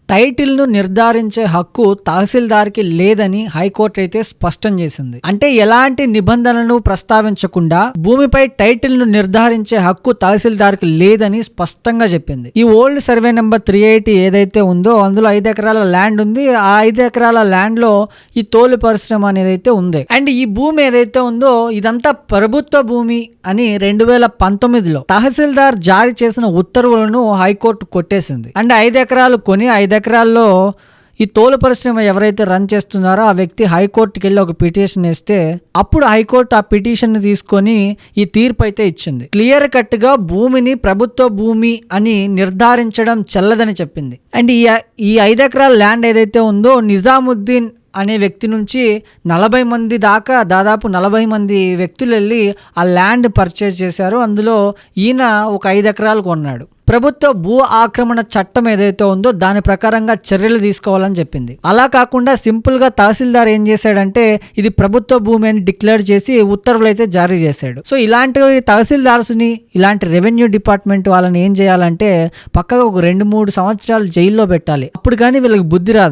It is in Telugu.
టైటిల్ ను నిర్ధారించే హక్కు తహసీల్దార్కి లేదని హైకోర్టు అయితే స్పష్టం చేసింది. అంటే ఎలాంటి నిబంధనలను ప్రస్తావించకుండా భూమిపై టైటిల్ ను నిర్ధారించే హక్కు తహసీల్దార్కి లేదని స్పష్టంగా చెప్పింది. ఈ ఓల్డ్ సర్వే నెంబర్ 380 ఏదైతే ఉందో అందులో 5 ఎకరాల ల్యాండ్ ఉంది. ఆ 5 ఎకరాల ల్యాండ్ లో ఈ తోలు పరిశ్రమ అనేది అయితే ఉంది. అండ్ ఈ భూమి ఏదైతే ఉందో ఇదంతా ప్రభుత్వ భూమి అని 2019లో తహసీల్దార్ జారీ చేసిన ఉత్తర్వులను హైకోర్టు కొట్టేసింది. అండ్ 5 ఎకరాలు కొని 5 ఎకరాల్లో ఈ తోలు పరిశ్రమ ఎవరైతే రన్ చేస్తున్నారో ఆ వ్యక్తి హైకోర్టుకి వెళ్ళి ఒక పిటిషన్ వేస్తే అప్పుడు హైకోర్టు ఆ పిటిషన్ ని తీసుకొని ఈ తీర్పు అయితే ఇచ్చింది. క్లియర్ కట్ గా భూమిని ప్రభుత్వ భూమి అని నిర్ధారించడం చెల్లదని చెప్పింది. అండ్ ఈ 5 ఎకరాల ల్యాండ్ ఏదైతే ఉందో నిజాముద్దీన్ అనే వ్యక్తి నుంచి 40 మంది దాకా దాదాపు 40 మంది వ్యక్తులు వెళ్ళి ఆ ల్యాండ్ పర్చేజ్ చేశారు. అందులో ఈయన ఒక 5 ఎకరాలు కొన్నాడు. ప్రభుత్వ భూ ఆక్రమణ చట్టం ఏదైతే ఉందో దాని ప్రకారంగా చర్యలు తీసుకోవాలని చెప్పింది. అలా కాకుండా సింపుల్ గా తహసీల్దార్ ఏం చేశాడంటే ఇది ప్రభుత్వ భూమి అని డిక్లేర్ చేసి ఉత్తర్వులు అయితే జారీ చేశాడు. సో ఇలాంటి తహసీల్దార్స్ ని ఇలాంటి రెవెన్యూ డిపార్ట్మెంట్ వాళ్ళని ఏం చేయాలంటే పక్కగా ఒక 2-3 సంవత్సరాలు జైల్లో పెట్టాలి. అప్పుడు కానీ వీళ్ళకి బుద్ధి రాదు.